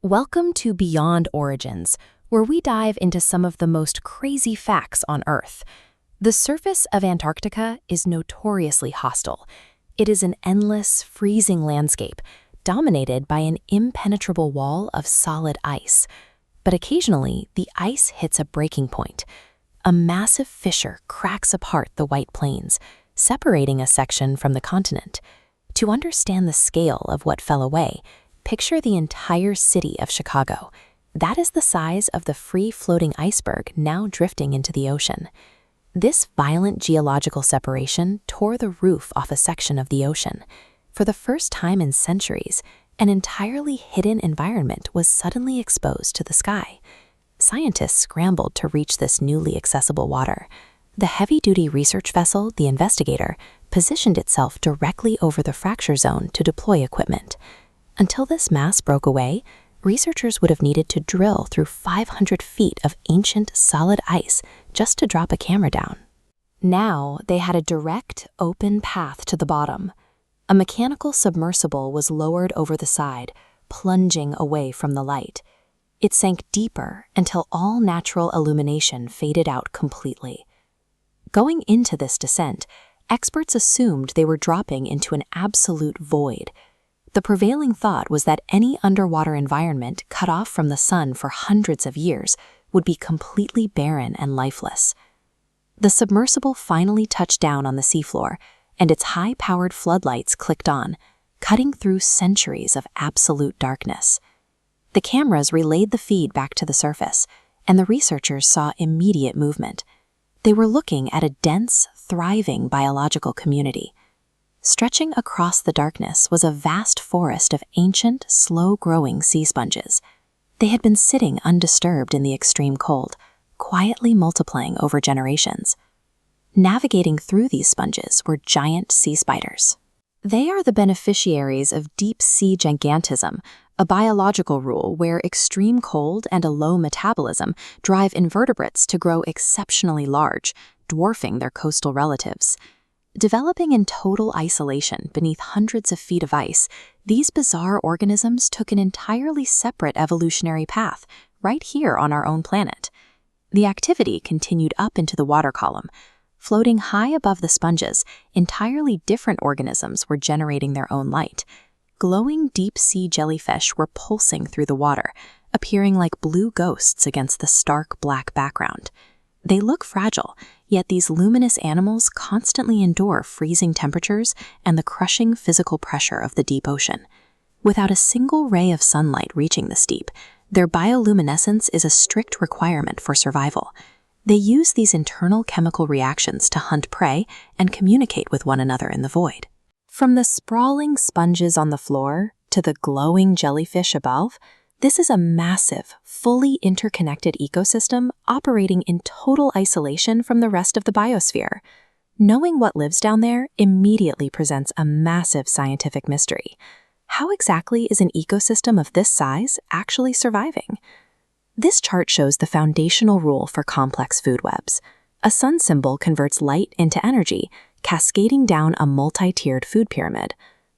Welcome to Beyond Origins, where we dive into some of the most crazy facts on Earth. The surface of Antarctica is notoriously hostile. It is an endless, freezing landscape, dominated by an impenetrable wall of solid ice. But occasionally, the ice hits a breaking point. A massive fissure cracks apart the White Plains, separating a section from the continent. To understand the scale of what fell away, picture the entire city of Chicago. That is the size of the free-floating iceberg now drifting into the ocean. This violent geological separation tore the roof off a section of the ocean. For the first time in centuries, an entirely hidden environment was suddenly exposed to the sky. Scientists scrambled to reach this newly accessible water. The heavy-duty research vessel, the Investigator, positioned itself directly over the fracture zone to deploy equipment. Until this mass broke away, researchers would have needed to drill through 500 feet of ancient, solid ice just to drop a camera down. Now, they had a direct, open path to the bottom. A mechanical submersible was lowered over the side, plunging away from the light. It sank deeper until all natural illumination faded out completely. Going into this descent, experts assumed they were dropping into an absolute void. The prevailing thought was that any underwater environment cut off from the sun for hundreds of years would be completely barren and lifeless. The submersible finally touched down on the seafloor, and its high-powered floodlights clicked on, cutting through centuries of absolute darkness. The cameras relayed the feed back to the surface, and the researchers saw immediate movement. They were looking at a dense, thriving biological community. Stretching across the darkness was a vast forest of ancient, slow-growing sea sponges. They had been sitting undisturbed in the extreme cold, quietly multiplying over generations. Navigating through these sponges were giant sea spiders. They are the beneficiaries of deep-sea gigantism, a biological rule where extreme cold and a low metabolism drive invertebrates to grow exceptionally large, dwarfing their coastal relatives. Developing in total isolation beneath hundreds of feet of ice, these bizarre organisms took an entirely separate evolutionary path, right here on our own planet. The activity continued up into the water column. Floating high above the sponges, entirely different organisms were generating their own light. Glowing deep-sea jellyfish were pulsing through the water, appearing like blue ghosts against the stark black background. They look fragile, yet these luminous animals constantly endure freezing temperatures and the crushing physical pressure of the deep ocean. Without a single ray of sunlight reaching this deep, their bioluminescence is a strict requirement for survival. They use these internal chemical reactions to hunt prey and communicate with one another in the void. From the sprawling sponges on the floor to the glowing jellyfish above, this is a massive, fully interconnected ecosystem operating in total isolation from the rest of the biosphere. Knowing what lives down there immediately presents a massive scientific mystery. How exactly is an ecosystem of this size actually surviving? This chart shows the foundational rule for complex food webs. A sun symbol converts light into energy, cascading down a multi-tiered food pyramid.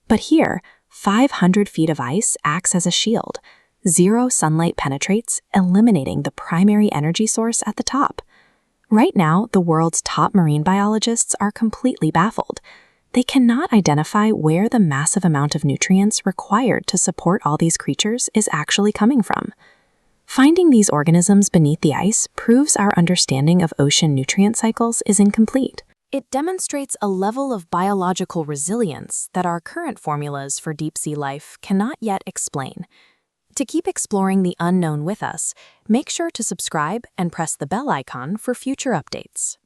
But here, 500 feet of ice acts as a shield. Zero sunlight penetrates, eliminating the primary energy source at the top. Right now, the world's top marine biologists are completely baffled. They cannot identify where the massive amount of nutrients required to support all these creatures is actually coming from. Finding these organisms beneath the ice proves our understanding of ocean nutrient cycles is incomplete. It demonstrates a level of biological resilience that our current formulas for deep-sea life cannot yet explain. To keep exploring the unknown with us, make sure to subscribe and press the bell icon for future updates.